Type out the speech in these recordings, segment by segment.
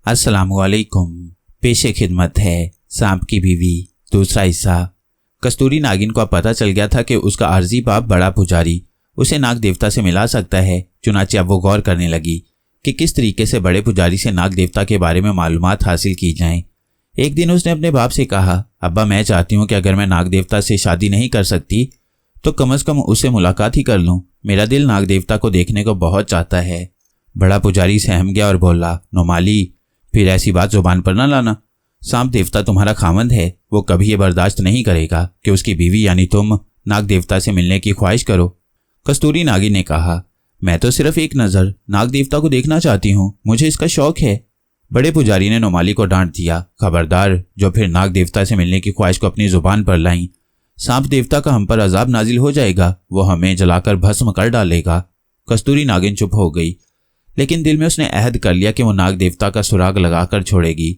अस्सलामुअलैकुम। पेशे खिदमत है सांप की बीवी, दूसरा हिस्सा। कस्तूरी नागिन को अब पता चल गया था कि उसका आर्जी बाप बड़ा पुजारी उसे नाग देवता से मिला सकता है। चुनाचे अब वो गौर करने लगी कि किस तरीके से बड़े पुजारी से नाग देवता के बारे में मालूमात हासिल की जाएं। एक दिन उसने अपने बाप से कहा, अब्बा मैं चाहती हूँ कि अगर मैं नाग देवता से शादी नहीं कर सकती तो कम से कम उससे मुलाकात ही कर लूँ। मेरा दिल नाग देवता को देखने को बहुत चाहता है। बड़ा पुजारी सहम गया और बोला, नोमाली फिर ऐसी बात जुबान पर ना लाना। सांप देवता तुम्हारा खामंद है, वो कभी ये बर्दाश्त नहीं करेगा कि उसकी बीवी यानी तुम नाग देवता से मिलने की ख्वाहिश करो। कस्तूरी नागिन ने कहा, मैं तो सिर्फ एक नज़र नाग देवता को देखना चाहती हूँ, मुझे इसका शौक है। बड़े पुजारी ने नोमाली को डांट दिया, खबरदार जो फिर नाग देवता से मिलने की ख्वाहिश को अपनी जुबान पर लाई, सांप देवता का हम पर अजाब नाजिल हो जाएगा, वो हमें जलाकर भस्म कर डालेगा। कस्तूरी नागिन चुप हो गई, लेकिन दिल में उसने अहद कर लिया कि वो नाग देवता का सुराग लगाकर छोड़ेगी।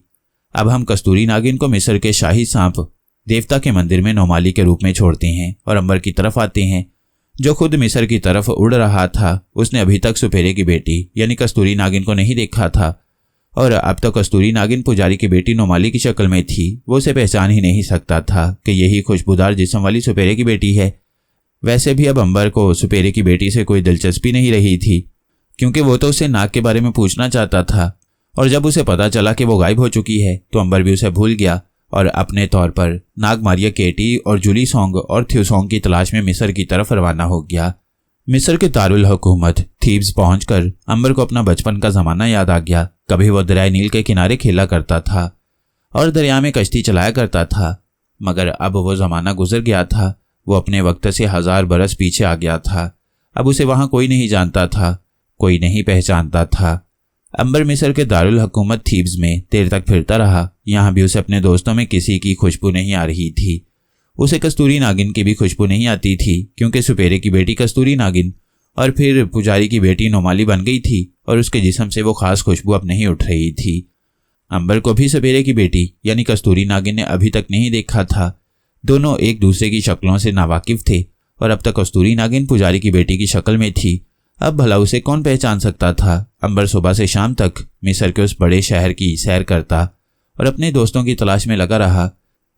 अब हम कस्तूरी नागिन को मिस्र के शाही सांप देवता के मंदिर में नोमाली के रूप में छोड़ते हैं और अंबर की तरफ आते हैं, जो खुद मिस्र की तरफ उड़ रहा था। उसने अभी तक सुपेरे की बेटी यानी कस्तूरी नागिन को नहीं देखा था और अब तो कस्तूरी नागिन पुजारी की बेटी नोमाली की शक्ल में थी। वो उसे पहचान ही नहीं सकता था कि यही खुशबूदार जिस्म वाली सुपेरे की बेटी है। वैसे भी अब अंबर को सुपेरे की बेटी से कोई दिलचस्पी नहीं रही थी, क्योंकि वो तो उसे नाग के बारे में पूछना चाहता था। और जब उसे पता चला कि वो गायब हो चुकी है तो अंबर भी उसे भूल गया और अपने तौर पर नाग मारिया केटी और जूली सॉन्ग और थ्यूसॉन्ग की तलाश में मिस्र की तरफ रवाना हो गया। मिस्र के दारुल हुकूमत थीब्स पहुंचकर अंबर को अपना बचपन का ज़माना याद आ गया। कभी वो दरियाए नील के किनारे खेला करता था और दरिया में कश्ती चलाया करता था, मगर अब वो ज़माना गुजर गया था। वो अपने वक्त से 1000 बरस पीछे आ गया था। अब उसे वहाँ कोई नहीं जानता था, कोई नहीं पहचानता था। अंबर मिस्र के दारुल हुकूमत थीब्स में देर तक फिरता रहा। यहाँ भी उसे अपने दोस्तों में किसी की खुशबू नहीं आ रही थी। उसे कस्तूरी नागिन की भी खुशबू नहीं आती थी, क्योंकि सुपेरे की बेटी कस्तूरी नागिन और फिर पुजारी की बेटी नोमाली बन गई थी और उसके जिस्म से वो खास खुशबू अब नहीं उठ रही थी। अंबर को भी सुपेरे की बेटी यानी कस्तूरी नागिन ने अभी तक नहीं देखा था। दोनों एक दूसरे की शक्लों से नावाकिफ थे और अब तक कस्तूरी नागिन पुजारी की बेटी की शक्ल में थी। अब भला उसे कौन पहचान सकता था। अंबर सुबह से शाम तक मिस्र के उस बड़े शहर की सैर करता और अपने दोस्तों की तलाश में लगा रहा।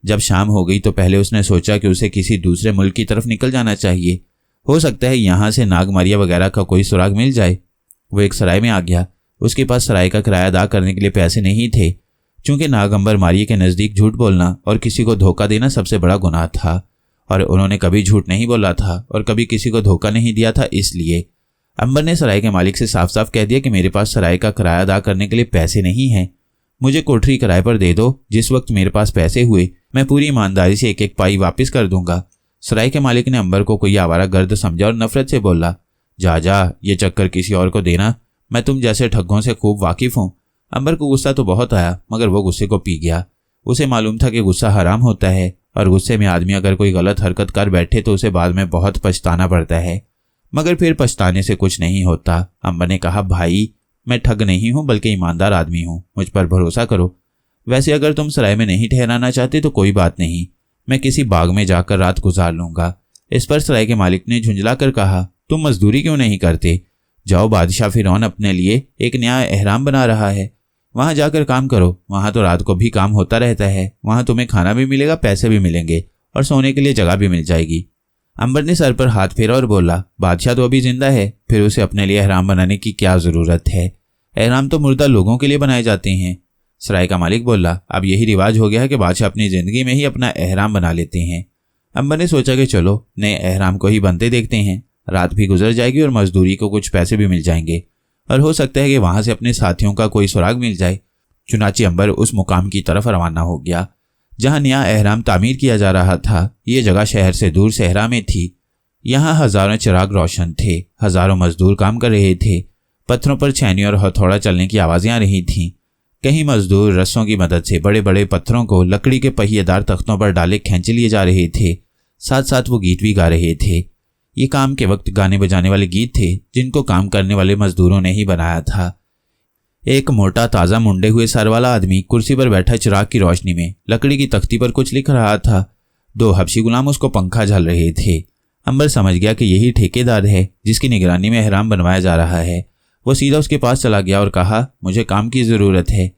जब शाम हो गई तो पहले उसने सोचा कि उसे किसी दूसरे मुल्क की तरफ निकल जाना चाहिए। हो सकता है यहाँ से नागमारिया वगैरह का कोई सुराग मिल जाए। वो एक सराय में आ गया। उसके पास सराय का किराया अदा करने के लिए पैसे नहीं थे, चूंकि नागंबर मारिया के नज़दीक झूठ बोलना और किसी को धोखा देना सबसे बड़ा गुनाह था और उन्होंने कभी झूठ नहीं बोला था और कभी किसी को धोखा नहीं दिया था। इसलिए अंबर ने सराय के मालिक से साफ साफ कह दिया कि मेरे पास सराय का किराया अदा करने के लिए पैसे नहीं हैं, मुझे कोठरी किराए पर दे दो। जिस वक्त मेरे पास पैसे हुए मैं पूरी ईमानदारी से एक एक पाई वापस कर दूंगा। सराय के मालिक ने अंबर को कोई आवारा गर्द समझा और नफरत से बोला, जा ये चक्कर किसी और को देना, मैं तुम जैसे ठग्गों से खूब वाकिफ हूँ। अंबर को गुस्सा तो बहुत आया, मगर वो गुस्से को पी गया। उसे मालूम था कि गुस्सा हराम होता है और गुस्से में आदमी अगर कोई गलत हरकत कर बैठे तो उसे बाद में बहुत पछताना पड़ता है, मगर फिर पछताने से कुछ नहीं होता। अंबर ने कहा, भाई मैं ठग नहीं हूँ बल्कि ईमानदार आदमी हूँ, मुझ पर भरोसा करो। वैसे अगर तुम सराय में नहीं ठहराना चाहते तो कोई बात नहीं, मैं किसी बाग में जाकर रात गुजार लूंगा। इस पर सराय के मालिक ने झुंझला कर कहा, तुम मजदूरी क्यों नहीं करते? जाओ, बादशाह फिरौन अपने लिए एक नया एहराम बना रहा है, वहां जाकर काम करो। वहां तो रात को भी काम होता रहता है, वहां तुम्हें खाना भी मिलेगा, पैसे भी मिलेंगे और सोने के लिए जगह भी मिल जाएगी। अंबर ने सर पर हाथ फेरा और बोला, बादशाह तो अभी जिंदा है, फिर उसे अपने लिए एहराम बनाने की क्या जरूरत है? एहराम तो मुर्दा लोगों के लिए बनाए जाते हैं। सराय का मालिक बोला, अब यही रिवाज हो गया है कि बादशाह अपनी जिंदगी में ही अपना एहराम बना लेते हैं। अंबर ने सोचा कि चलो नए एहराम को ही बनते देखते हैं, रात भी गुजर जाएगी और मजदूरी को कुछ पैसे भी मिल जाएंगे और हो सकता है कि वहां से अपने साथियों का कोई सुराग मिल जाए। चुनाचे अंबर उस मुकाम की तरफ रवाना हो गया जहां नया एहराम तामीर किया जा रहा था। ये जगह शहर से दूर सहरा में थी। यहाँ हजारों चिराग रोशन थे, हजारों मजदूर काम कर रहे थे। पत्थरों पर छेनी और हथौड़ा चलने की आवाजें आ रही थीं। कई मजदूर रस्सों की मदद से बड़े बड़े पत्थरों को लकड़ी के पहिएदार तख्तों पर डाले खींच लिए जा रहे थे। साथ साथ वो गीत भी गा रहे थे। ये काम के वक्त गाने बजाने वाले गीत थे जिनको काम करने वाले मजदूरों ने ही बनाया था। एक मोटा ताज़ा मुंडे हुए सर वाला आदमी कुर्सी पर बैठा चिराग की रोशनी में लकड़ी की तख्ती पर कुछ लिख रहा था। 2 हबशी गुलाम उसको पंखा झल रहे थे। अंबर समझ गया कि यही ठेकेदार है जिसकी निगरानी में एहराम बनवाया जा रहा है। वो सीधा उसके पास चला गया और कहा, मुझे काम की ज़रूरत है।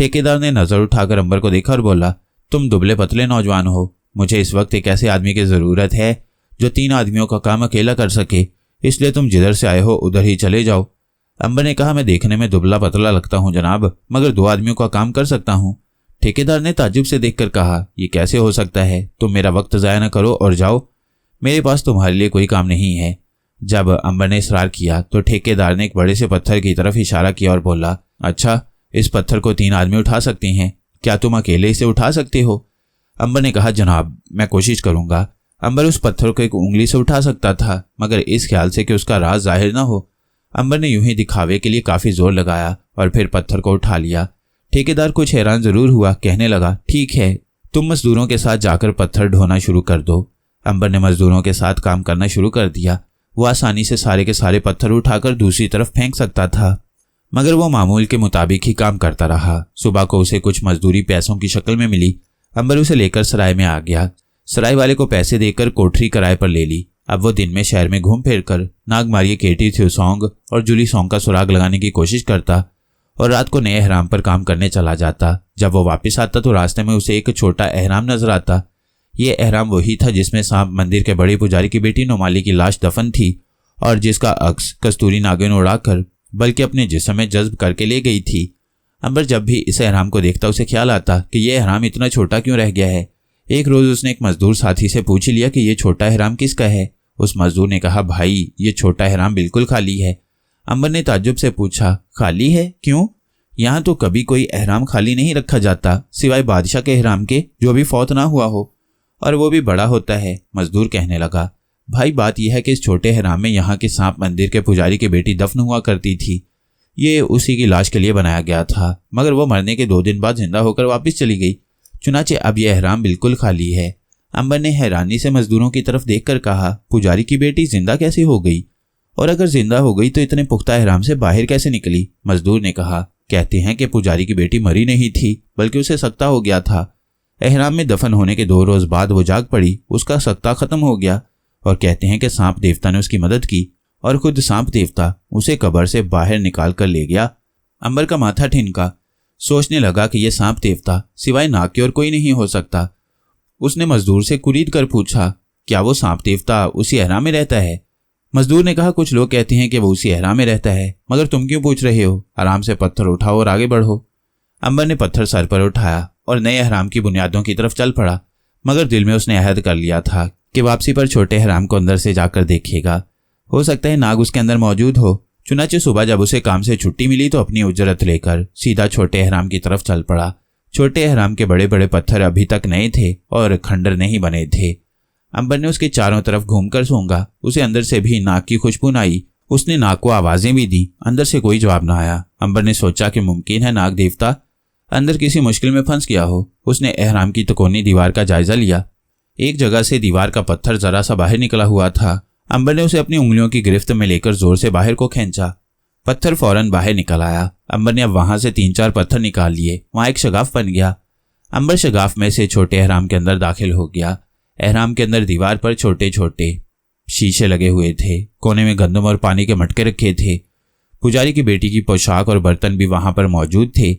ठेकेदार ने नजर उठाकर अंबर को देखा और बोला, तुम दुबले पतले नौजवान हो, मुझे इस वक्त एक ऐसे आदमी की जरूरत है जो 3 आदमियों का काम अकेला कर सके, इसलिए तुम जिधर से आए हो उधर ही चले जाओ। अंबर ने कहा, मैं देखने में दुबला पतला लगता हूँ जनाब, मगर 2 आदमियों का काम कर सकता हूँ। ठेकेदार ने ताज्जुब से देखकर कहा, ये कैसे हो सकता है, तुम मेरा वक्त ज़ाया न करो और जाओ, मेरे पास तुम्हारे लिए कोई काम नहीं है। जब अंबर ने इसरार किया तो ठेकेदार ने एक बड़े से पत्थर की तरफ इशारा किया और बोला, अच्छा, इस पत्थर को 3 आदमी उठा सकते हैं, क्या तुम अकेले इसे उठा सकते हो? अंबर ने कहा, जनाब मैं कोशिश करूंगा। अंबर उस पत्थर को एक उंगली से उठा सकता था, मगर इस ख्याल से कि उसका राज जाहिर ना हो। अंबर ने यूं ही दिखावे के लिए काफी जोर लगाया और फिर पत्थर को उठा लिया। ठेकेदार कुछ हैरान जरूर हुआ, कहने लगा, ठीक है, तुम मजदूरों के साथ जाकर पत्थर ढोना शुरू कर दो। अंबर ने मजदूरों के साथ काम करना शुरू कर दिया। वो आसानी से सारे के सारे पत्थर उठाकर दूसरी तरफ फेंक सकता था, मगर वो मामूल के मुताबिक ही काम करता रहा। सुबह को उसे कुछ मजदूरी पैसों की शक्ल में मिली। अंबर उसे लेकर सराय में आ गया। सराय वाले को पैसे देकर कोठरी किराए पर ले ली। अब वो दिन में शहर में घूम फिर कर नागमारी केटी थ्यूसोंग और जुली सॉन्ग का सुराग लगाने की कोशिश करता और रात को नए एहराम पर काम करने चला जाता। जब वो वापस आता तो रास्ते में उसे एक छोटा एहराम नजर आता। ये एहराम वही था जिसमें सांप मंदिर के बड़े पुजारी की बेटी नोमाली की लाश दफन थी और जिसका अक्स कस्तूरी नागिन उड़ाकर बल्कि अपने जिस्म में जज्ब करके ले गई थी। अंबर जब भी इस एहराम को देखता उसे ख्याल आता कि यह एहराम इतना छोटा क्यों रह गया है। एक रोज उसने एक मजदूर साथी से पूछ लिया कि यह छोटा एहराम किसका है। उस मजदूर ने कहा, भाई ये छोटा एहराम बिल्कुल खाली है। अंबर ने ताज्जुब से पूछा, खाली है क्यों? यहाँ तो कभी कोई एहराम खाली नहीं रखा जाता सिवाय बादशाह के एहराम के, जो अभी फौत ना हुआ हो, और वो भी बड़ा होता है। मजदूर कहने लगा, भाई बात यह है कि इस छोटे एहराम में यहाँ के सांप मंदिर के पुजारी की बेटी दफन हुआ करती थी। ये उसी की लाश के लिए बनाया गया था, मगर वो मरने के 2 दिन बाद जिंदा होकर वापस चली गई, चुनाचे अब यह एहराम बिल्कुल खाली है। अंबर ने हैरानी से मजदूरों की तरफ देखकर कहा, पुजारी की बेटी जिंदा कैसे हो गई? और अगर जिंदा हो गई तो इतने पुख्ता एहराम से बाहर कैसे निकली? मजदूर ने कहा, कहते हैं कि पुजारी की बेटी मरी नहीं थी बल्कि उसे सकता हो गया था। एहराम में दफन होने के 2 रोज बाद वो जाग पड़ी, उसका सकता खत्म हो गया, और कहते हैं कि सांप देवता ने उसकी मदद की और खुद सांप देवता उसे कब्र से बाहर निकाल कर ले गया। अंबर का माथा ठिनका, सोचने लगा कि यह सांप देवता सिवाय नाग के और कोई नहीं हो सकता। उसने मजदूर से कुरीद कर पूछा, क्या वो सांप देवता उसी एहराम में रहता है? मजदूर ने कहा, कुछ लोग कहते हैं कि वो उसी एहराम में रहता है, मगर तुम क्यों पूछ रहे हो? आराम से पत्थर उठाओ और आगे बढ़ो। अंबर ने पत्थर सर पर उठाया और नए एहराम की बुनियादों की तरफ चल पड़ा, मगर दिल में उसने अहद कर लिया था कि वापसी पर छोटे एहराम को अंदर से जाकर देखेगा, हो सकता है नाग उसके अंदर मौजूद हो। चुनाचे सुबह जब उसे काम से छुट्टी मिली तो अपनी उजरत लेकर सीधा छोटे एहराम की तरफ चल पड़ा। छोटे एहराम के बड़े बड़े पत्थर अभी तक नए थे और खंडर नहीं बने थे। अंबर ने उसके चारों तरफ घूमकर सूंघा, उसे अंदर से भी नाग की खुशबू न आई। उसने नाग को आवाजें भी दी, अंदर से कोई जवाब न आया। अंबर ने सोचा कि मुमकिन है नाग देवता अंदर किसी मुश्किल में फंस गया हो। उसने एहराम की तिकोनी दीवार का जायजा लिया। एक जगह से दीवार का पत्थर जरा सा बाहर निकला हुआ था। अंबर ने उसे अपनी उंगलियों की गिरफ्त में लेकर जोर से बाहर को खींचा। पत्थर फौरन बाहर निकल आया। अंबर ने अब वहां से 3-4 पत्थर निकाल लिए। वहां एक शगाफ बन गया। अंबर शगाफ में से छोटे एहराम के अंदर दाखिल हो गया। एहराम के अंदर दीवार पर छोटे छोटे शीशे लगे हुए थे। कोने में गंदम और पानी के मटके रखे थे। पुजारी की बेटी की पोशाक और बर्तन भी वहां पर मौजूद थे।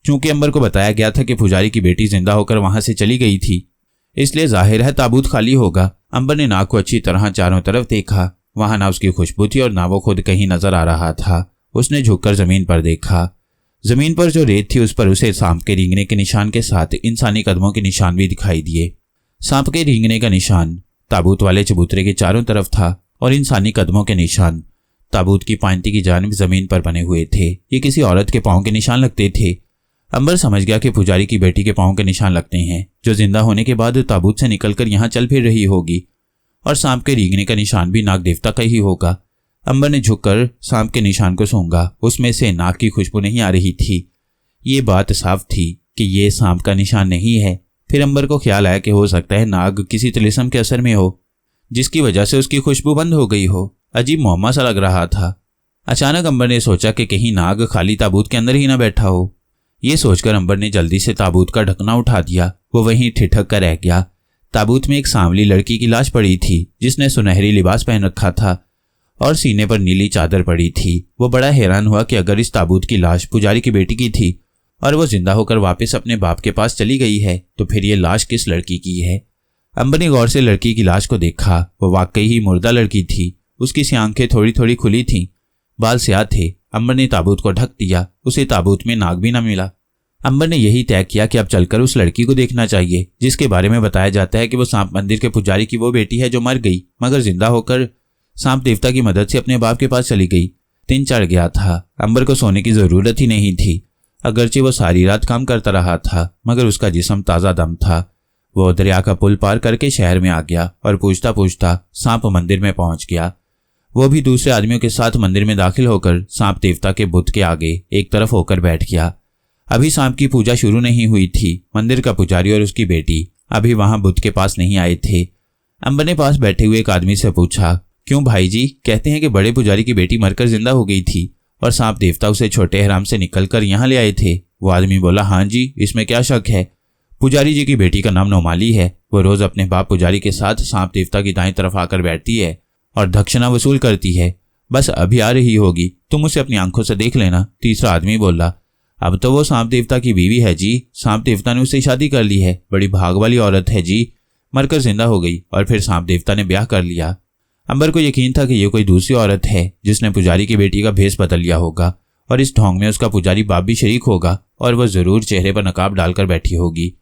चूंकि अंबर को बताया गया था कि पुजारी की बेटी जिंदा होकर वहां से चली गई थी, इसलिए जाहिर है ताबूत खाली होगा। अंबर ने नाग को अच्छी तरह चारों तरफ देखा। वहां ना उसकी खुशबू थी और ना वो खुद कहीं नजर आ रहा था। उसने झुककर जमीन पर देखा। जमीन पर जो रेत थी उस पर उसे सांप के रेंगने के निशान के साथ इंसानी कदमों के निशान भी दिखाई दिए। सांप के रेंगने का निशान ताबूत वाले चबूतरे के चारों तरफ था और इंसानी कदमों के निशान ताबूत की पांति की जानिब जमीन पर बने हुए थे। ये किसी औरत के पांव के निशान लगते थे। अंबर समझ गया कि पुजारी की बेटी के पांव के निशान लगते हैं, जो जिंदा होने के बाद ताबूत से निकलकर यहाँ चल फिर रही होगी, और सांप के रेंगने का निशान भी नाग देवता का ही होगा। अंबर ने झुककर सांप के निशान को सूंघा। उसमें से नाग की खुशबू नहीं आ रही थी। ये बात साफ थी कि ये सांप का निशान नहीं है। फिर अंबर को ख्याल आया कि हो सकता है नाग किसी तिलिस्म के असर में हो, जिसकी वजह से उसकी खुशबू बंद हो गई हो। अजीब मुअम्मा सा लग रहा था। अचानक अंबर ने सोचा कि कहीं नाग खाली ताबूत के अंदर ही ना बैठा हो। ये सोचकर अंबर ने जल्दी से ताबूत का ढकना उठा दिया। वो वहीं ठिठक कर रह गया। ताबूत में एक सांवली लड़की की लाश पड़ी थी, जिसने सुनहरी लिबास पहन रखा था और सीने पर नीली चादर पड़ी थी। वो बड़ा हैरान हुआ कि अगर इस ताबूत की लाश पुजारी की बेटी की थी और वो जिंदा होकर वापस अपने बाप के पास चली गई है, तो फिर ये लाश किस लड़की की है? अंबर ने गौर से लड़की की लाश को देखा। वो वाकई ही मुर्दा लड़की थी। उसकी सी आंखें थोड़ी थोड़ी खुली थीं, बाल स्याह थे। अंबर ने ताबूत को ढक दिया। उसे ताबूत में नाग भी न मिला। अंबर ने यही तय किया कि अब चलकर उस लड़की को देखना चाहिए जिसके बारे में बताया जाता है कि वो सांप मंदिर के पुजारी की वो बेटी है जो मर गई, मगर जिंदा होकर सांप देवता की मदद से अपने बाप के पास चली गई। दिन चढ़ गया था। अंबर को सोने की जरूरत ही नहीं थी। अगरचे वो सारी रात काम करता रहा था, मगर उसका जिस्म ताज़ा दम था। वो दरिया का पुल पार करके शहर में आ गया और पूछता पूछता सांप मंदिर में पहुंच गया। वो भी दूसरे आदमियों के साथ मंदिर में दाखिल होकर सांप देवता के बुत के आगे एक तरफ होकर बैठ गया। अभी सांप की पूजा शुरू नहीं हुई थी। मंदिर का पुजारी और उसकी बेटी अभी वहां बुत के पास नहीं आए थे। अंबर ने पास बैठे हुए एक आदमी से पूछा, क्यों भाई जी, कहते हैं कि बड़े पुजारी की बेटी मरकर जिंदा हो गई थी और सांप देवता उसे छोटे हराम से निकलकर यहाँ ले आए थे। वो आदमी बोला, हाँ जी, इसमें क्या शक है। पुजारी जी की बेटी का नाम नोमाली है। वो रोज अपने बाप पुजारी के साथ सांप देवता की दाएं तरफ आकर बैठती है और दक्षिणा वसूल करती है। बस अभी आ रही होगी, तुम उसे अपनी आंखों से देख लेना। तीसरा आदमी बोला, अब तो वो सांप देवता की बीवी है जी। सांप देवता ने उससे शादी कर ली है। बड़ी भाग वाली औरत है जी, मरकर जिंदा हो गई और फिर सांप देवता ने ब्याह कर लिया। अंबर को यकीन था कि ये कोई दूसरी औरत है जिसने पुजारी की बेटी का भेष बदल लिया होगा और इस ढोंग में उसका पुजारी बाप भी शरीक होगा और वह जरूर चेहरे पर नकाब डालकर बैठी होगी।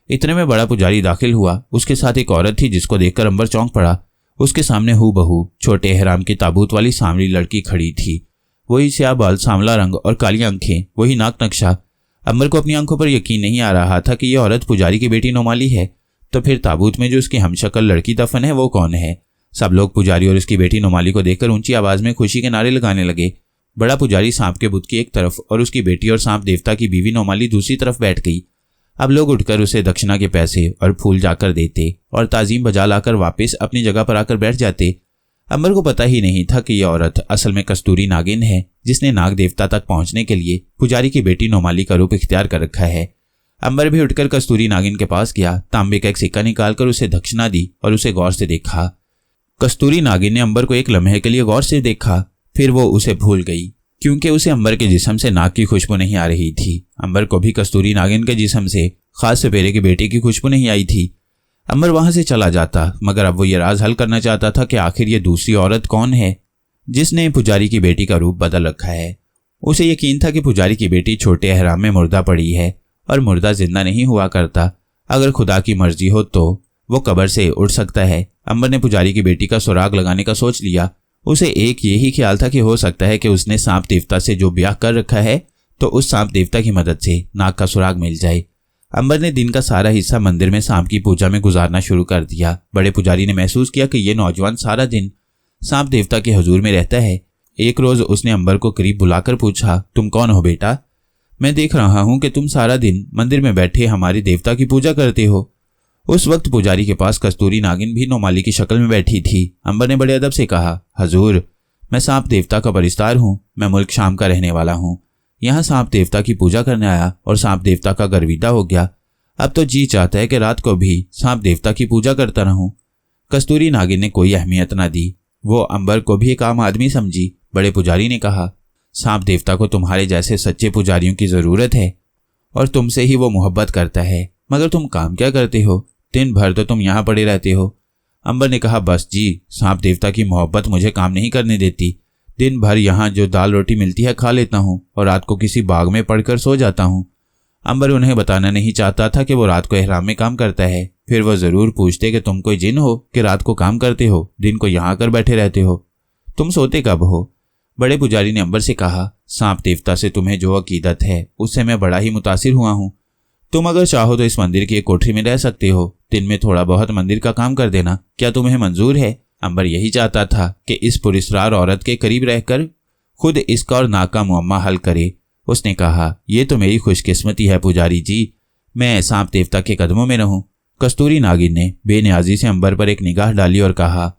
इतने में बड़ा पुजारी दाखिल हुआ। उसके साथ एक औरत थी जिसको देखकर अंबर चौंक पड़ा। उसके सामने हूबहू छोटे एहराम की ताबूत वाली सांवली लड़की खड़ी थी। वही स्याह बाल, सांवला रंग और काली आंखें, वही नाक नक्शा। अंबर को अपनी आंखों पर यकीन नहीं आ रहा था कि यह औरत पुजारी की बेटी नोमाली है। तो फिर ताबूत में जो उसकी हमशक्ल लड़की दफन है वो कौन है? सब लोग पुजारी और उसकी बेटी नोमाली को देखकर ऊंची आवाज में खुशी के नारे लगाने लगे। बड़ा पुजारी सांप के बुत की एक तरफ और उसकी बेटी और सांप देवता की बीवी नोमाली दूसरी तरफ बैठ गई। अब लोग उठकर उसे दक्षिणा के पैसे और फूल जाकर देते और ताजीम बजा लाकर वापस अपनी जगह पर आकर बैठ जाते। अंबर को पता ही नहीं था कि यह औरत असल में कस्तूरी नागिन है जिसने नाग देवता तक पहुंचने के लिए पुजारी की बेटी नोमाली का रूप इख्तियार कर रखा है। अंबर भी उठकर कस्तूरी नागिन के पास गया, तांबे का एक सिक्का निकालकर उसे दक्षिणा दी और उसे गौर से देखा। कस्तूरी नागिन ने अंबर को एक लम्हे के लिए गौर से देखा, फिर वो उसे भूल गई क्योंकि उसे अंबर के जिस्म से नाग की खुशबू नहीं आ रही थी। अंबर को भी कस्तूरी नागिन के जिस्म से खास सपेरे की बेटी की खुशबू नहीं आई थी। अंबर वहां से चला जाता, मगर अब वो ये राज हल करना चाहता था कि आखिर ये दूसरी औरत कौन है जिसने पुजारी की बेटी का रूप बदल रखा है। उसे यकीन था कि पुजारी की बेटी छोटे एहराम में मुर्दा पड़ी है और मुर्दा जिंदा नहीं हुआ करता। अगर खुदा की मर्जी हो तो वो कब्र से उठ सकता है। अंबर ने पुजारी की बेटी का सुराग लगाने का सोच लिया। उसे एक यही ख्याल था कि हो सकता है कि उसने सांप देवता से जो ब्याह कर रखा है तो उस सांप देवता की मदद से नाग का सुराग मिल जाए। अंबर ने दिन का सारा हिस्सा मंदिर में सांप की पूजा में गुजारना शुरू कर दिया। बड़े पुजारी ने महसूस किया कि यह नौजवान सारा दिन सांप देवता के हुजूर में रहता है। एक रोज उसने अंबर को करीब बुलाकर पूछा, तुम कौन हो बेटा? मैं देख रहा हूं कि तुम सारा दिन मंदिर में बैठे हमारे देवता की पूजा करते हो। उस वक्त पुजारी के पास कस्तूरी नागिन भी नोमाली की शक्ल में बैठी थी। अंबर ने बड़े अदब से कहा, हजूर, मैं सांप देवता का परिस्तार हूँ। मैं मुल्क शाम का रहने वाला हूँ। यहाँ सांप देवता की पूजा करने आया और सांप देवता का गर्विदा हो गया। अब तो जी चाहता है कि रात को भी सांप देवता की पूजा करता रहूं। कस्तूरी नागिन ने कोई अहमियत ना दी। वो अंबर को भी एक आम आदमी समझी। बड़े पुजारी ने कहा, सांप देवता को तुम्हारे जैसे सच्चे पुजारियों की जरूरत है और तुमसे ही वो मोहब्बत करता है, मगर तुम काम क्या करते हो? दिन भर तो तुम यहाँ पड़े रहते हो। अंबर ने कहा, बस जी, सांप देवता की मोहब्बत मुझे काम नहीं करने देती। दिन भर यहाँ जो दाल रोटी मिलती है खा लेता हूँ और रात को किसी बाग में पड़कर सो जाता हूँ। अंबर उन्हें बताना नहीं चाहता था कि वो रात को एहराम में काम करता है। फिर वो जरूर पूछते कि तुम कोई जिन हो कि रात को काम करते हो, दिन को यहाँ आकर बैठे रहते हो? तुम सोते कब हो? बड़े पुजारी ने अंबर से कहा, सांप देवता से तुम्हें जो अकीदत है उससे मैं बड़ा ही मुतासिर हुआ हूँ। तुम अगर चाहो तो इस मंदिर की एक कोठरी में रह सकते हो। दिन में थोड़ा बहुत मंदिर का काम कर देना। क्या तुम्हें मंजूर है? अंबर यही चाहता था कि इस पुरस्कार औरत के करीब रहकर खुद इसका और नाक का मुअम्मा हल करे। उसने कहा, यह तो मेरी खुशकिस्मती है पुजारी जी, मैं सांप देवता के कदमों में रहूं। कस्तूरी नागिन ने बेनियाजी से अंबर पर एक निगाह डाली और कहा,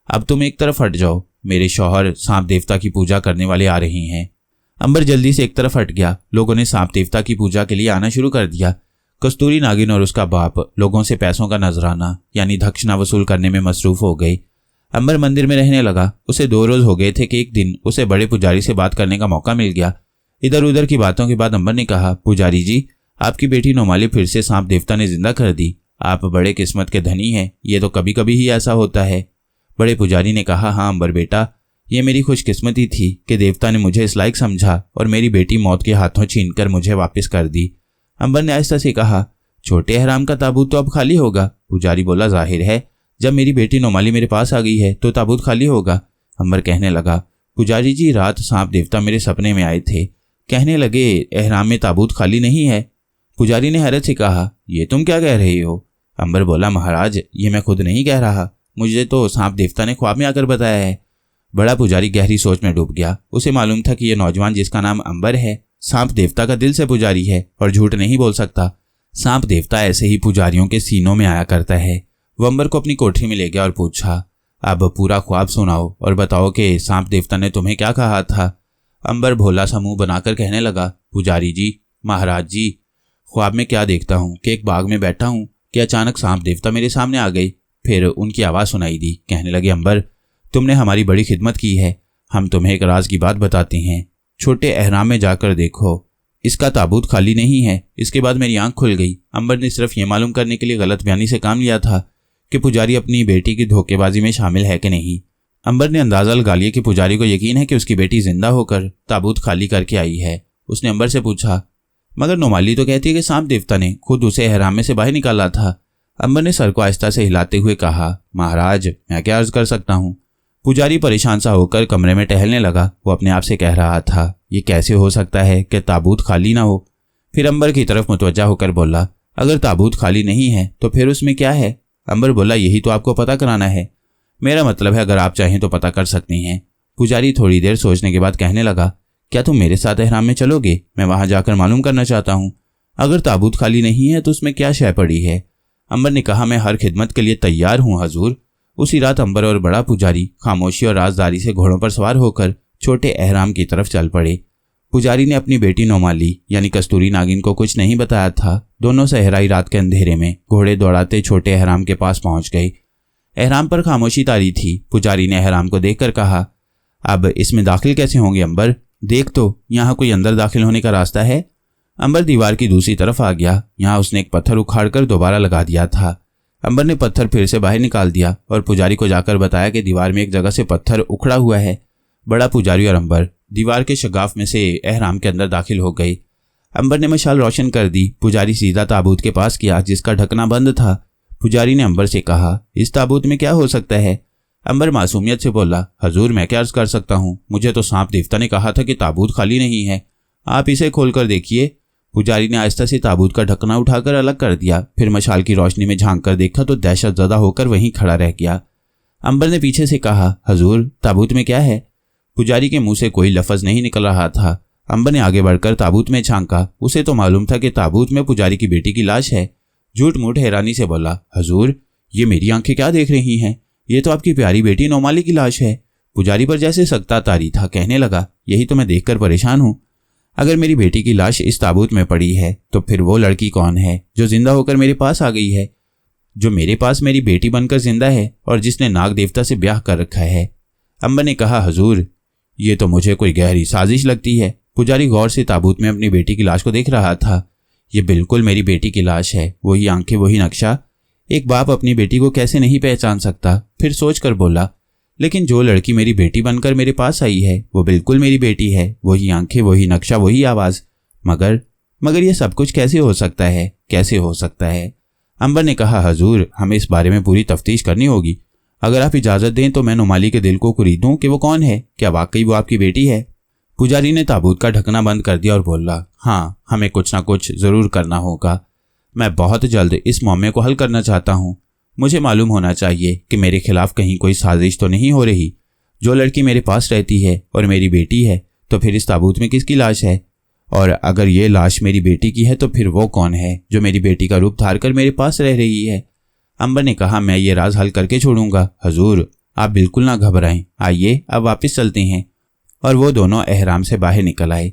अब तुम एक तरफ हट जाओ, मेरे शौहर सांप देवता की पूजा करने वाले आ रहे हैं। अंबर जल्दी से एक तरफ हट गया। लोगों ने सांप देवता की पूजा के लिए आना शुरू कर दिया। कस्तूरी नागिन और उसका बाप लोगों से पैसों का नजराना यानी दक्षिणा वसूल करने में मसरूफ हो गए। अंबर मंदिर में रहने लगा। उसे 2 रोज हो गए थे कि एक दिन उसे बड़े पुजारी से बात करने का मौका मिल गया। इधर उधर की बातों के बाद अंबर ने कहा, पुजारी जी, आपकी बेटी नोमाली फिर से सांप देवता ने जिंदा कर दी। आप बड़े किस्मत के धनी हैं, ये तो कभी कभी ही ऐसा होता है। बड़े पुजारी ने कहा, हाँ अंबर बेटा, ये मेरी खुशकिस्मती थी कि देवता ने मुझे इस लायक समझा और मेरी बेटी मौत के हाथों छीनकर मुझे वापस कर दी। अंबर ने आहिस्ता से कहा, छोटे अहराम का ताबूत तो अब खाली होगा। पुजारी बोला, जाहिर है, जब मेरी बेटी नोमाली मेरे पास आ गई है तो ताबूत खाली होगा। अंबर कहने लगा, पुजारी जी, रात सांप देवता मेरे सपने में आए थे। कहने लगे, अहराम में ताबूत खाली नहीं है। पुजारी ने हैरत से कहा, ये तुम क्या कह रहे हो? अंबर बोला, महाराज, ये मैं खुद नहीं कह रहा, मुझे तो सांप देवता ने ख्वाब में आकर बताया है। बड़ा पुजारी गहरी सोच में डूब गया। उसे मालूम था कि यह नौजवान जिसका नाम अंबर है सांप देवता का दिल से पुजारी है और झूठ नहीं बोल सकता। सांप देवता ऐसे ही पुजारियों के सीनों में आया करता है। वो अंबर को अपनी कोठरी में ले गया और पूछा, अब पूरा ख्वाब सुनाओ और बताओ कि सांप देवता ने तुम्हें क्या कहा था। अंबर भोला सा मुंह बनाकर कहने लगा, पुजारी जी, महाराज जी, ख्वाब में क्या देखता हूँ कि एक बाग में बैठा हूँ कि अचानक सांप देवता मेरे सामने आ गई। फिर उनकी आवाज़ सुनाई दी। कहने लगे, अंबर, तुमने हमारी बड़ी खिदमत की है, हम तुम्हें एक राज की बात बताते हैं। छोटे अहराम में जाकर देखो, इसका ताबूत खाली नहीं है। इसके बाद मेरी आंख खुल गई। अंबर ने सिर्फ ये मालूम करने के लिए गलत बयानी से काम लिया था कि पुजारी अपनी बेटी की धोखेबाजी में शामिल है कि नहीं। अंबर ने अंदाजा लगा लिया कि पुजारी को यकीन है कि उसकी बेटी जिंदा होकर ताबूत खाली करके आई है। उसने अंबर से पूछा, मगर नोमाली तो कहती है कि सांप देवता ने खुद उसे अहराम में से बाहर निकाला था। अंबर ने सर को आहिस्ता से हिलाते हुए कहा, महाराज, मैं क्या अर्ज कर सकता हूँ। पुजारी परेशान सा होकर कमरे में टहलने लगा। वो अपने आप से कह रहा था, ये कैसे हो सकता है कि ताबूत खाली ना हो। फिर अंबर की तरफ मुतवज्जा होकर बोला, अगर ताबूत खाली नहीं है तो फिर उसमें क्या है? अंबर बोला, यही तो आपको पता कराना है। मेरा मतलब है, अगर आप चाहें तो पता कर सकती हैं। पुजारी थोड़ी देर सोचने के बाद कहने लगा, क्या तुम मेरे साथ अहराम में चलोगे? मैं वहां जाकर मालूम करना चाहता हूँ। अगर ताबूत खाली नहीं है तो उसमें क्या शय पड़ी है? अंबर ने कहा, मैं हर खिदमत के लिए तैयार हूँ हजूर। उसी रात अंबर और बड़ा पुजारी खामोशी और राजदारी से घोड़ों पर सवार होकर छोटे अहराम की तरफ चल पड़े। पुजारी ने अपनी बेटी नोमाली यानी कस्तूरी नागिन को कुछ नहीं बताया था। दोनों सहराई रात के अंधेरे में घोड़े दौड़ाते छोटे अहराम के पास पहुंच गए। अहराम पर खामोशी तारी थी। पुजारी ने अहराम को देखकर कहा, अब इसमें दाखिल कैसे होंगे अंबर? देख तो, यहाँ कोई अंदर दाखिल होने का रास्ता है? अंबर दीवार की दूसरी तरफ आ गया। यहाँ उसने एक पत्थर उखाड़कर दोबारा लगा दिया था। अंबर ने पत्थर फिर से बाहर निकाल दिया और पुजारी को जाकर बताया कि दीवार में एक जगह से पत्थर उखड़ा हुआ है। बड़ा पुजारी और अंबर दीवार के शगाफ में से अहराम के अंदर दाखिल हो गए। अंबर ने मशाल रोशन कर दी। पुजारी सीधा ताबूत के पास किया जिसका ढकना बंद था। पुजारी ने अंबर से कहा, इस ताबूत में क्या हो सकता है? अंबर मासूमियत से बोला, हजूर, मैं क्या अर्ज कर सकता हूँ? मुझे तो सांप देवता ने कहा था कि ताबूत खाली नहीं है, आप इसे खोलकर देखिए। पुजारी ने आहिस्ता से ताबूत का ढकना उठाकर अलग कर दिया। फिर मशाल की रोशनी में झांक कर देखा तो दहशतज़दा होकर वहीं खड़ा रह गया। अंबर ने पीछे से कहा, हजूर, ताबूत में क्या है? पुजारी के मुंह से कोई लफ्ज नहीं निकल रहा था। अंबर ने आगे बढ़कर ताबूत में झांका। उसे तो मालूम था कि ताबूत में पुजारी की बेटी की लाश है। झूठ मूठ हैरानी से बोला, हजूर, ये मेरी आंखें क्या देख रही हैं? ये तो आपकी प्यारी बेटी नोमाली की लाश है। पुजारी पर जैसे सख्ता तारी था। कहने लगा, यही तो मैं देखकर परेशान हूँ। अगर मेरी बेटी की लाश इस ताबूत में पड़ी है तो फिर वो लड़की कौन है जो जिंदा होकर मेरे पास आ गई है, जो मेरे पास मेरी बेटी बनकर जिंदा है और जिसने नाग देवता से ब्याह कर रखा है? अंबर ने कहा, हजूर, ये तो मुझे कोई गहरी साजिश लगती है। पुजारी गौर से ताबूत में अपनी बेटी की लाश को देख रहा था। ये बिल्कुल मेरी बेटी की लाश है। वही आंखें, वही नक्शा। एक बाप अपनी बेटी को कैसे नहीं पहचान सकता? फिर सोच कर बोला, लेकिन जो लड़की मेरी बेटी बनकर मेरे पास आई है वो बिल्कुल मेरी बेटी है। वही आंखें, वही नक्शा, वही आवाज़। मगर ये सब कुछ कैसे हो सकता है? कैसे हो सकता है? अंबर ने कहा, हजूर, हमें इस बारे में पूरी तफ्तीश करनी होगी। अगर आप इजाज़त दें तो मैं नोमाली के दिल को खरीदूं कि वो कौन है। क्या वाकई वो आपकी बेटी है? पुजारी ने ताबूत का ढकना बंद कर दिया और बोला, हाँ, हमें कुछ ना कुछ ज़रूर करना होगा। मैं बहुत जल्द इस मामले को हल करना चाहता हूँ। मुझे मालूम होना चाहिए कि मेरे खिलाफ कहीं कोई साजिश तो नहीं हो रही। जो लड़की मेरे पास रहती है और मेरी बेटी है तो फिर इस ताबूत में किसकी लाश है? और अगर ये लाश मेरी बेटी की है तो फिर वो कौन है जो मेरी बेटी का रूप धार कर मेरे पास रह रही है? अंबर ने कहा, मैं ये राज हल करके छोड़ूंगा। हजूर, आप बिल्कुल ना घबराएं। आइए, अब वापस चलते हैं। और वो दोनों अहराम से बाहर निकल आए।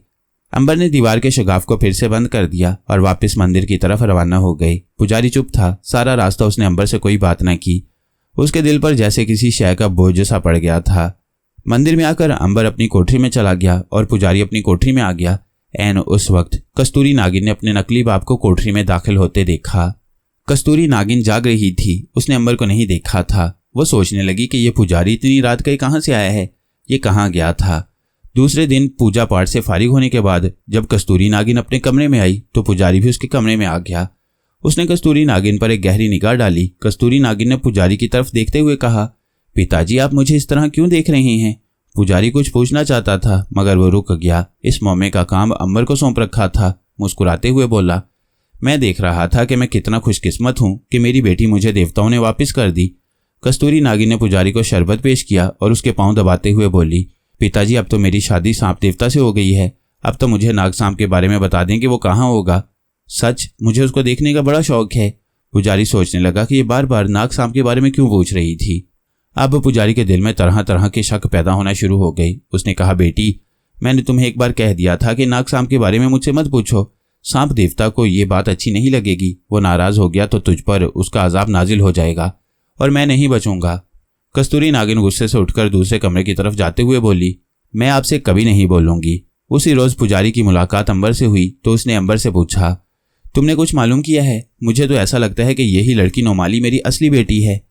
अंबर ने दीवार के शगाफ को फिर से बंद कर दिया और वापस मंदिर की तरफ रवाना हो गए। पुजारी चुप था। सारा रास्ता उसने अंबर से कोई बात न की। उसके दिल पर जैसे किसी शय का बोझ सा पड़ गया था। मंदिर में आकर अंबर अपनी कोठरी में चला गया और पुजारी अपनी कोठरी में आ गया। ऐन उस वक्त कस्तूरी नागिन ने अपने नकली बाप को कोठरी में दाखिल होते देखा। कस्तूरी नागिन जाग रही थी, उसने अंबर को नहीं देखा था। वो सोचने लगी कि ये पुजारी इतनी रात का कहाँ से आया है, ये कहाँ गया था। दूसरे दिन पूजा पाठ से फारिग होने के बाद जब कस्तूरी नागिन अपने कमरे में आई तो पुजारी भी उसके कमरे में आ गया। उसने कस्तूरी नागिन पर एक गहरी निगाह डाली। कस्तूरी नागिन ने पुजारी की तरफ देखते हुए कहा, पिताजी आप मुझे इस तरह क्यों देख रहे हैं? पुजारी कुछ पूछना चाहता था मगर वो रुक गया। इस मौमे का काम अंबर को सौंप रखा था। मुस्कुराते हुए बोला, मैं देख रहा था कि मैं कितना खुशकिस्मत हूँ कि मेरी बेटी मुझे देवताओं ने वापस कर दी। कस्तूरी नागिन ने पुजारी को शरबत पेश किया और उसके पांव दबाते हुए बोली, पिताजी अब तो मेरी शादी सांप देवता से हो गई है। अब तो मुझे नाग सांप के बारे में बता दें कि वो कहाँ होगा। सच, मुझे उसको देखने का बड़ा शौक है। पुजारी सोचने लगा कि ये बार बार नाग सांप के बारे में क्यों पूछ रही थी। अब पुजारी के दिल में तरह तरह के शक पैदा होना शुरू हो गई। उसने कहा, बेटी मैंने तुम्हें एक बार कह दिया था कि नाग सांप के बारे में मुझसे मत पूछो। सांप देवता को ये बात अच्छी नहीं लगेगी। वो नाराज हो गया तो तुझ पर उसका अजाब नाजिल हो जाएगा और मैं नहीं बचूंगा। कस्तूरी नागिन गुस्से से उठकर दूसरे कमरे की तरफ जाते हुए बोली, मैं आपसे कभी नहीं बोलूंगी। उसी रोज पुजारी की मुलाकात अंबर से हुई तो उसने अंबर से पूछा, तुमने कुछ मालूम किया है? मुझे तो ऐसा लगता है कि यही लड़की नोमाली मेरी असली बेटी है।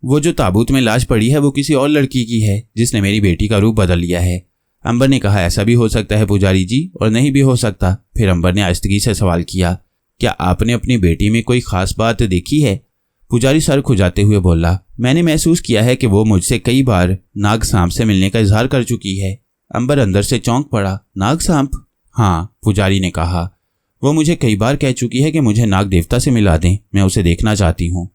वो जो ताबूत में लाश पड़ी है वो किसी और लड़की की है जिसने मेरी बेटी का रूप बदल लिया है। अंबर ने कहा, ऐसा भी हो सकता है पुजारी जी और नहीं भी हो सकता। फिर अंबर ने आहिस्तगी से सवाल किया, क्या आपने अपनी बेटी में कोई खास बात देखी है? पुजारी सर खुजाते हुए बोला, मैंने महसूस किया है कि वो मुझसे कई बार नाग सांप से मिलने का इजहार कर चुकी है। अंबर अंदर से चौंक पड़ा, नाग सांप? हाँ, पुजारी ने कहा, वो मुझे कई बार कह चुकी है कि मुझे नाग देवता से मिला दें, मैं उसे देखना चाहती हूँ।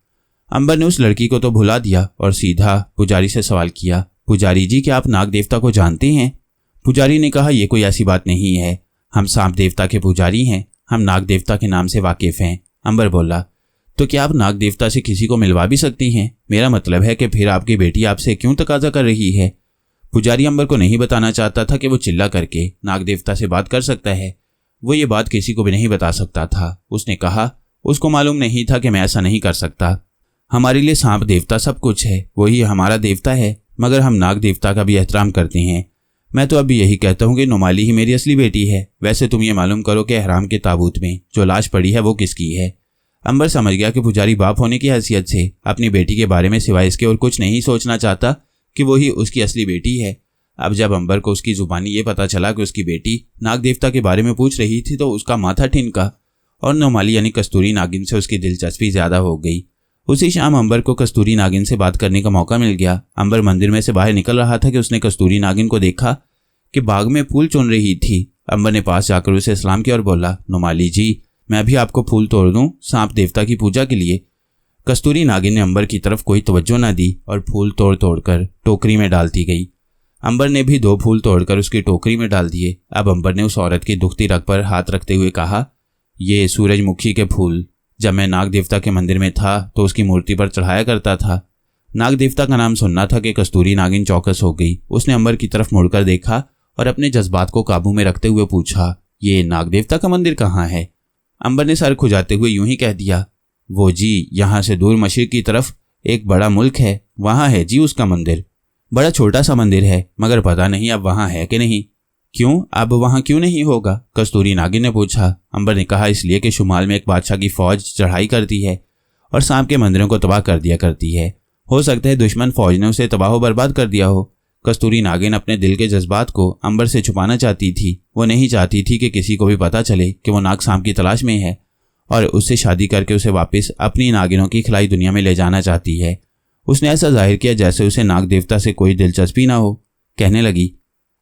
अंबर ने उस लड़की को तो भुला दिया और सीधा पुजारी से सवाल किया, पुजारी जी क्या आप नाग देवता को जानते हैं? पुजारी ने कहा, यह कोई ऐसी बात नहीं है, हम सांप देवता के पुजारी हैं, हम नाग देवता के नाम से वाकिफ हैं। अंबर बोला, तो क्या आप नाग देवता से किसी को मिलवा भी सकती हैं? मेरा मतलब है कि फिर आपकी बेटी आपसे क्यों तकाजा कर रही है? पुजारी अंबर को नहीं बताना चाहता था कि वो चिल्ला करके नाग देवता से बात कर सकता है। वो ये बात किसी को भी नहीं बता सकता था। उसने कहा, उसको मालूम नहीं था कि मैं ऐसा नहीं कर सकता। हमारे लिए सांप देवता सब कुछ है, वही हमारा देवता है, मगर हम नाग देवता का भी एहतराम करते हैं। मैं तो अभी यही कहता हूँ कि नोमाली ही मेरी असली बेटी है। वैसे तुम ये मालूम करो कि एहराम के ताबूत में जो लाश पड़ी है वो किसकी है। अंबर समझ गया कि पुजारी बाप होने की हैसियत से अपनी बेटी के बारे में सिवाय इसके और कुछ नहीं सोचना चाहता कि वही उसकी असली बेटी है। अब जब अंबर को उसकी जुबानी ये पता चला कि उसकी बेटी नाग देवता के बारे में पूछ रही थी तो उसका माथा ठिनका और नोमाली यानी कस्तूरी नागिन से उसकी दिलचस्पी ज्यादा हो गई। उसी शाम अंबर को कस्तूरी नागिन से बात करने का मौका मिल गया। अंबर मंदिर में से बाहर निकल रहा था कि उसने कस्तूरी नागिन को देखा कि बाग में फूल चुन रही थी। अंबर ने पास जाकर उसे सलाम किया और बोला, नोमाली जी मैं भी आपको फूल तोड़ दूं सांप देवता की पूजा के लिए। कस्तूरी नागिन ने अंबर की तरफ कोई तवज्जो न दी और फूल तोड़ तोड़कर टोकरी में डालती गई। अंबर ने भी 2 फूल तोड़कर उसकी टोकरी में डाल दिए। अब अंबर ने उस औरत की दुखती रग पर हाथ रखते हुए कहा, ये सूरजमुखी के फूल जब मैं नाग देवता के मंदिर में था तो उसकी मूर्ति पर चढ़ाया करता था। नाग देवता का नाम सुनना था कि कस्तूरी नागिन चौकस हो गई। उसने अंबर की तरफ मुड़कर देखा और अपने जज्बात को काबू में रखते हुए पूछा, ये नाग देवता का मंदिर कहाँ है? अंबर ने सर खुजाते हुए यूं ही कह दिया, वो जी यहाँ से दूर मशरिक की तरफ एक बड़ा मुल्क है, वहाँ है जी उसका मंदिर। बड़ा छोटा सा मंदिर है मगर पता नहीं अब वहाँ है कि नहीं। क्यों, अब वहाँ क्यों नहीं होगा? कस्तूरी नागिन ने पूछा। अंबर ने कहा, इसलिए कि शुमाल में एक बादशाह की फौज चढ़ाई करती है और सांप के मंदिरों को तबाह कर दिया करती है। हो सकता है दुश्मन फौज ने उसे तबाह बर्बाद कर दिया हो। कस्तूरी नागिन अपने दिल के जज्बात को अंबर से छुपाना चाहती थी। वो नहीं चाहती थी कि किसी को भी पता चले कि वो नाग सांप की तलाश में है और उससे शादी करके उसे वापस अपनी नागिनों की खिलाई दुनिया में ले जाना चाहती है। उसने ऐसा जाहिर किया जैसे उसे नाग देवता से कोई दिलचस्पी ना हो। कहने लगी,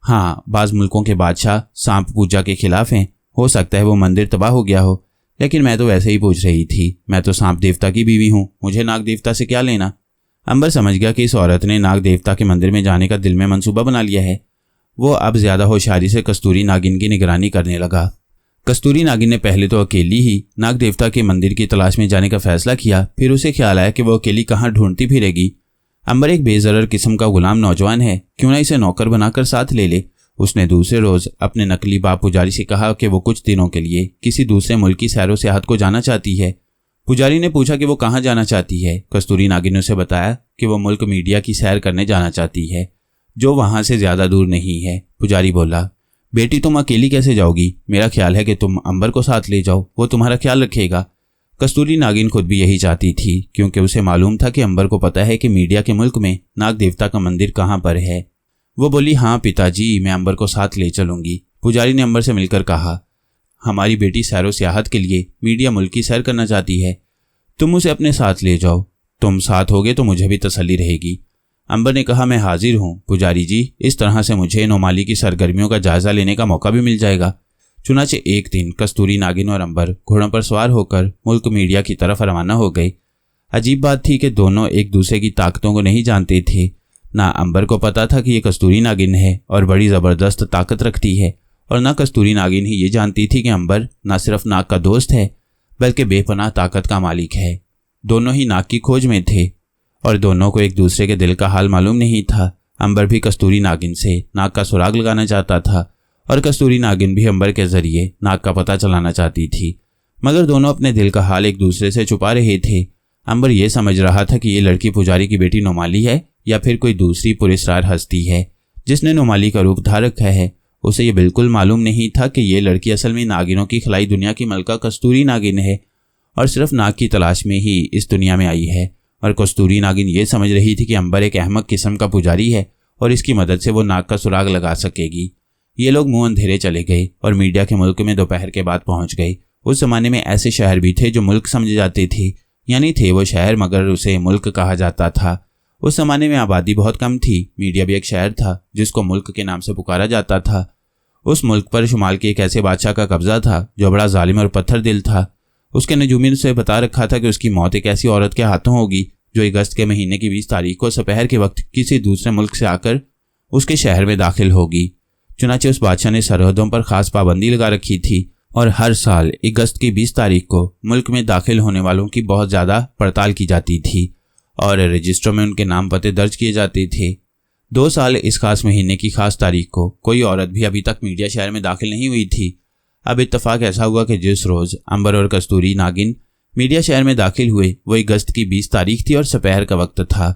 हाँ, बाज़ मुल्कों के बादशाह सांप पूजा के खिलाफ हैं। हो सकता है वो मंदिर तबाह हो गया हो, लेकिन मैं तो वैसे ही पूछ रही थी। मैं तो सांप देवता की बीवी हूँ, मुझे नाग देवता से क्या लेना? अंबर समझ गया कि इस औरत ने नाग देवता के मंदिर में जाने का दिल में मंसूबा बना लिया है। वो अब ज्यादा होशियारी से कस्तूरी नागिन की निगरानी करने लगा। कस्तूरी नागिन ने पहले तो अकेली ही नाग देवता के मंदिर की तलाश में जाने का फैसला किया। फिर उसे ख्याल आया कि वो अकेली कहाँ ढूंढती फिरेगी। अंबर एक बेजरर किस्म का गुलाम नौजवान है, क्यों ना इसे नौकर बनाकर साथ ले ले। उसने दूसरे रोज अपने नकली बाप पुजारी से कहा कि वो कुछ दिनों के लिए किसी दूसरे मुल्क की सैरो सियाहत को जाना चाहती है। पुजारी ने पूछा कि वो कहाँ जाना चाहती है। कस्तूरी नागिन ने उसे बताया कि वो मुल्क मीडिया की सैर करने जाना चाहती है, जो वहां से ज्यादा दूर नहीं है। पुजारी बोला, बेटी तुम अकेली कैसे जाओगी? मेरा ख्याल है कि तुम अंबर को साथ ले जाओ, वो तुम्हारा ख्याल रखेगा। कस्तूरी नागिन खुद भी यही चाहती थी, क्योंकि उसे मालूम था कि अंबर को पता है कि मीडिया के मुल्क में नाग देवता का मंदिर कहाँ पर है। वो बोली, हाँ पिताजी, मैं अंबर को साथ ले चलूंगी। पुजारी ने अंबर से मिलकर कहा, हमारी बेटी सैरो सियाहत के लिए मीडिया मुल्क की सैर करना चाहती है, तुम उसे अपने साथ ले जाओ। तुम साथ होगे तो मुझे भी तसल्ली रहेगी। अंबर ने कहा, मैं हाजिर हूँ पुजारी जी, इस तरह से मुझे नोमाली की सरगर्मियों का जायजा लेने का मौका भी मिल जाएगा। चुनाचे एक दिन कस्तूरी नागिन और अंबर घोड़ों पर सवार होकर मुल्क मीडिया की तरफ रवाना हो गए। अजीब बात थी कि दोनों एक दूसरे की ताकतों को नहीं जानते थे। ना अंबर को पता था कि ये कस्तूरी नागिन है और बड़ी ज़बरदस्त ताकत रखती है, और ना कस्तूरी नागिन ही ये जानती थी कि अंबर ना सिर्फ नाग का दोस्त है बल्कि बेपनाह ताकत का मालिक है। दोनों ही नाग की खोज में थे और दोनों को एक दूसरे के दिल का हाल मालूम नहीं था। अंबर भी कस्तूरी नागिन से नाग का सुराग लगाना चाहता था और कस्तूरी नागिन भी अंबर के जरिए नाग का पता चलाना चाहती थी, मगर दोनों अपने दिल का हाल एक दूसरे से छुपा रहे थे। अंबर ये समझ रहा था कि ये लड़की पुजारी की बेटी नोमाली है या फिर कोई दूसरी पुरस्कार हस्ती है जिसने नोमाली का रूप धार रखा है। उसे ये बिल्कुल मालूम नहीं था कि ये लड़की असल में नागिनों की खिलाई दुनिया की मलका कस्तूरी नागिन है और सिर्फ नाग की तलाश में ही इस दुनिया में आई है। और कस्तूरी नागिन ये समझ रही थी कि अंबर एक अहमक किस्म का पुजारी है और इसकी मदद से वो नाग का सुराग लगा सकेगी। ये लोग मुंह अंधेरे चले गए और मीडिया के मुल्क में दोपहर के बाद पहुंच गए। उस जमाने में ऐसे शहर भी थे जो मुल्क समझे जाते थे, यानी थे वो शहर मगर उसे मुल्क कहा जाता था। उस जमाने में आबादी बहुत कम थी। मीडिया भी एक शहर था जिसको मुल्क के नाम से पुकारा जाता था। उस मुल्क पर शुमाल के एक ऐसे बादशाह का कब्जा था जो बड़ा जालिम और पत्थर दिल था। उसके नजूमी से बता रखा था कि उसकी मौत एक ऐसी औरत के हाथों होगी जो अगस्त के महीने की 20 तारीख को दोपहर के वक्त किसी दूसरे मुल्क से आकर उसके शहर में दाखिल होगी। चुनाचे उस बादशाह ने सरहदों पर खास पाबंदी लगा रखी थी और हर साल अगस्त की 20 तारीख को मुल्क में दाखिल होने वालों की बहुत ज़्यादा पड़ताल की जाती थी और रजिस्टरों में उनके नाम पते दर्ज किए जाते थे। 2 साल इस खास महीने की खास तारीख को कोई औरत भी अभी तक मीडिया शहर में दाखिल नहीं हुई थी। अब इत्तेफाक ऐसा हुआ कि जिस रोज़ अंबर और कस्तूरी नागिन मीडिया शहर में दाखिल हुए वो अगस्त की 20 तारीख थी और दोपहर का वक्त था।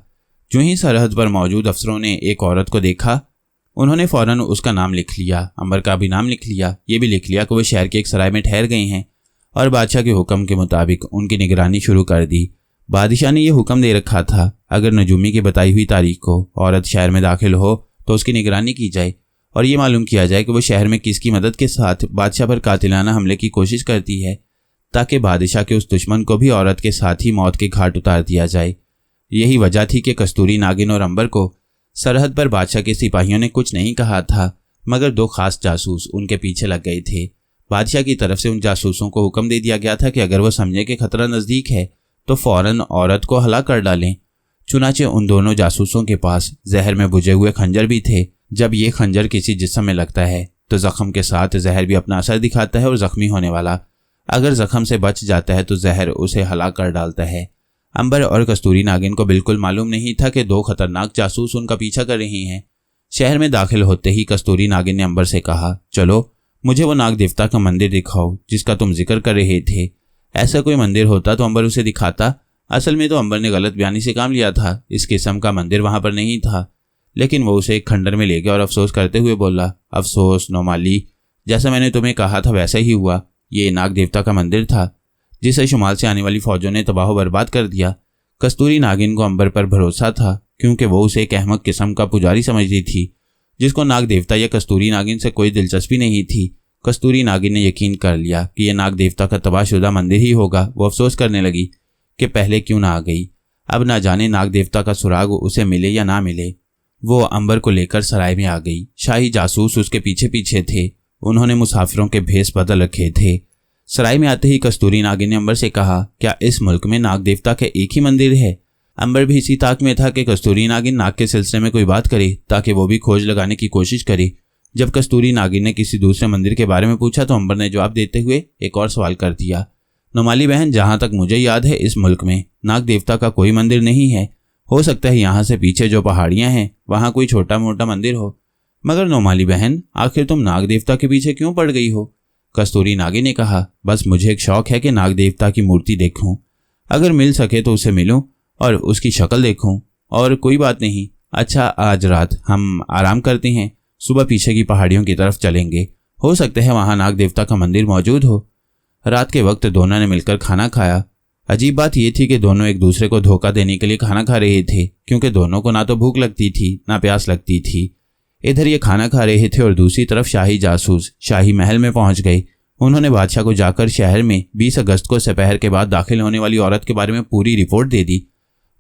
जो ही सरहद पर मौजूद अफसरों ने एक औरत को देखा, उन्होंने फ़ौरन उसका नाम लिख लिया, अंबर का भी नाम लिख लिया, ये भी लिख लिया कि वो शहर के एक सराय में ठहर गए हैं और बादशाह के हुक्म के मुताबिक उनकी निगरानी शुरू कर दी। बादशाह ने यह हुक्म दे रखा था, अगर नजूमी की बताई हुई तारीख को औरत शहर में दाखिल हो तो उसकी निगरानी की जाए और ये मालूम किया जाए कि वो शहर में किसकी मदद के साथ बादशाह पर कातिलाना हमले की कोशिश करती है, ताकि बादशाह के उस दुश्मन को भी औरत के साथ ही मौत के घाट उतार दिया जाए। यही वजह थी कि कस्तूरी नागिन और अंबर को सरहद पर बादशाह के सिपाहियों ने कुछ नहीं कहा था, मगर 2 खास जासूस उनके पीछे लग गए थे। बादशाह की तरफ से उन जासूसों को हुक्म दे दिया गया था कि अगर वो समझे कि खतरा नज़दीक है तो फौरन औरत को हला कर डालें। चुनाचे उन दोनों जासूसों के पास जहर में बुझे हुए खंजर भी थे। जब ये खंजर किसी जिस्म में लगता है तो जख्म के साथ जहर भी अपना असर दिखाता है और जख्मी होने वाला अगर जख्म से बच जाता है तो जहर उसे हला कर डालता है। अंबर और कस्तूरी नागिन को बिल्कुल मालूम नहीं था कि 2 खतरनाक जासूस उनका पीछा कर रहे हैं। शहर में दाखिल होते ही कस्तूरी नागिन ने अंबर से कहा, चलो मुझे वो नाग देवता का मंदिर दिखाओ जिसका तुम जिक्र कर रहे थे। ऐसा कोई मंदिर होता तो अंबर उसे दिखाता। असल में तो अंबर ने गलत बयानी से काम लिया था, इस किस्म का मंदिर वहां पर नहीं था। लेकिन वो उसे एक खंडर में ले गया और अफसोस करते हुए बोला, अफसोस नोमाली, जैसा मैंने तुम्हें कहा था वैसा ही हुआ। ये नाग देवता का मंदिर था जिसे शुमाल से आने वाली फौजों ने तबाह बर्बाद कर दिया। कस्तूरी नागिन को अंबर पर भरोसा था क्योंकि वो उसे एक अहमक किस्म का पुजारी समझती थी जिसको नाग देवता या कस्तूरी नागिन से कोई दिलचस्पी नहीं थी। कस्तूरी नागिन ने यकीन कर लिया कि यह नाग देवता का तबाहशुदा मंदिर ही होगा। वो अफसोस करने लगी कि पहले क्यों ना आ गई। अब ना जाने नाग देवता का सुराग उसे मिले या ना मिले। वो अंबर को लेकर सराय में आ गई। शाही जासूस उसके पीछे पीछे थे। उन्होंने मुसाफिरों के भेस बदल रखे थे। सराय में आते ही कस्तूरी नागिन ने अंबर से कहा, क्या इस मुल्क में नाग देवता का एक ही मंदिर है? अंबर भी इसी ताक में था कि कस्तूरी नागिन नाग के सिलसिले में कोई बात करे ताकि वो भी खोज लगाने की कोशिश करे। जब कस्तूरी नागिन ने किसी दूसरे मंदिर के बारे में पूछा तो अंबर ने जवाब देते हुए एक और सवाल कर दिया, नोमाली बहन, जहाँ तक मुझे याद है इस मुल्क में नाग देवता का कोई मंदिर नहीं है। हो सकता है यहाँ से पीछे जो पहाड़ियाँ हैं वहाँ कोई छोटा मोटा मंदिर हो, मगर नोमाली बहन आखिर तुम नाग देवता के पीछे क्यों पड़ गई हो? कस्तूरी नागिन ने कहा, बस मुझे एक शौक है कि नाग देवता की मूर्ति देखूं। अगर मिल सके तो उसे मिलूं और उसकी शक्ल देखूं। और कोई बात नहीं। अच्छा, आज रात हम आराम करते हैं, सुबह पीछे की पहाड़ियों की तरफ चलेंगे, हो सकता है वहां नाग देवता का मंदिर मौजूद हो। रात के वक्त दोनों ने मिलकर खाना खाया। अजीब बात यह थी कि दोनों एक दूसरे को धोखा देने के लिए खाना खा रहे थे, क्योंकि दोनों को ना तो भूख लगती थी ना प्यास लगती थी। इधर ये खाना खा रहे थे और दूसरी तरफ शाही जासूस शाही महल में पहुंच गए। उन्होंने बादशाह को जाकर शहर में 20 अगस्त को दोपहर के बाद दाखिल होने वाली औरत के बारे में पूरी रिपोर्ट दे दी।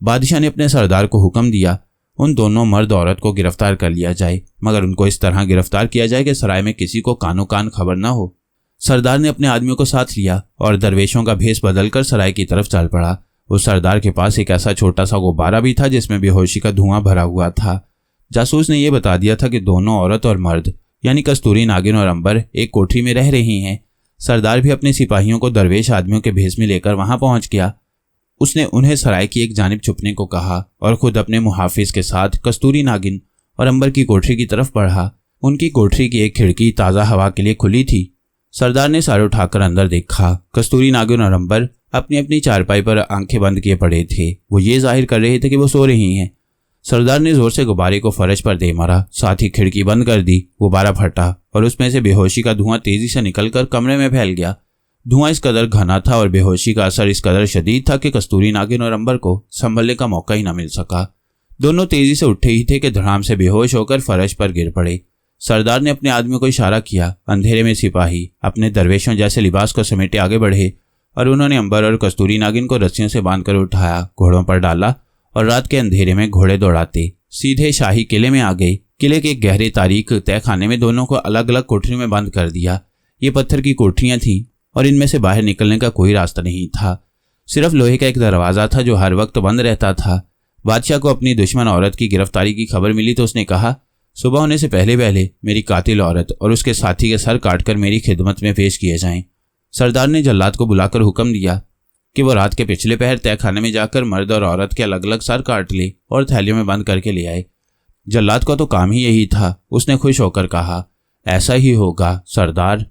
बादशाह ने अपने सरदार को हुक्म दिया उन दोनों मर्द औरत को गिरफ्तार कर लिया जाए, मगर उनको इस तरह गिरफ्तार किया जाए कि सराय में किसी को कानो कान खबर न हो। सरदार ने अपने आदमियों को साथ लिया और दरवेशों का भेष बदलकर सराय की तरफ चल पड़ा। उस सरदार के पास एक ऐसा छोटा सा गुब्बारा भी था जिसमें बेहोशी का धुआं भरा हुआ था। जासूस ने यह बता दिया था कि दोनों औरत और मर्द यानी कस्तूरी, नागिन और अंबर एक कोठरी में रह रही हैं। सरदार भी अपने सिपाहियों को दरवेश आदमियों के भेष में लेकर वहां पहुंच गया। उसने उन्हें सराय की एक जानिब छुपने को कहा और खुद अपने मुहाफिज के साथ कस्तूरी, नागिन और अंबर की कोठरी की तरफ बढ़ा। उनकी कोठरी की एक खिड़की ताज़ा हवा के लिए खुली थी। सरदार ने सारे उठाकर अंदर देखा। कस्तूरी, नागिन और अंबर अपनी अपनी चारपाई पर आंखें बंद किए पड़े थे। वो ये जाहिर कर रहे थे कि वो सो रही हैं। सरदार ने जोर से गुब्बारे को फर्श पर दे मारा, साथ ही खिड़की बंद कर दी। गुब्बारा फटा और उसमें से बेहोशी का धुआं तेजी से निकलकर कमरे में फैल गया। धुआं इस कदर घना था और बेहोशी का असर इस कदर शदीद था कि कस्तूरी, नागिन और अंबर को संभलने का मौका ही न मिल सका। दोनों तेजी से उठे ही थे कि धड़ाम से बेहोश होकर फर्श पर गिर पड़े। सरदार ने अपने आदमियों को इशारा किया। अंधेरे में सिपाही अपने दरवेशों जैसे लिबास को समेटे आगे बढ़े और उन्होंने अंबर और कस्तूरी, नागिन को रस्सियों से बांधकर उठाया, घोड़ों पर डाला और रात के अंधेरे में घोड़े दौड़ाते सीधे शाही किले में आ गए। किले के एक गहरे तारीख तय खाने में दोनों को अलग अलग कोठरी में बंद कर दिया। ये पत्थर की कोठरियां थीं और इनमें से बाहर निकलने का कोई रास्ता नहीं था। सिर्फ लोहे का एक दरवाज़ा था जो हर वक्त बंद रहता था। बादशाह को अपनी दुश्मन औरत की गिरफ्तारी की खबर मिली तो उसने कहा, सुबह होने से पहले पहले मेरी कातिल औरत और उसके साथी के सर काटकर मेरी खिदमत में पेश किए जाएं। सरदार ने जल्लाद को बुलाकर हुक्म दिया कि वो रात के पिछले पहर तय खाने में जाकर मर्द और औरत के अलग अलग सर काट ले और थैलियों में बंद करके ले आए। जल्लाद का तो काम ही यही था। उसने खुश होकर कहा, ऐसा ही होगा सरदार।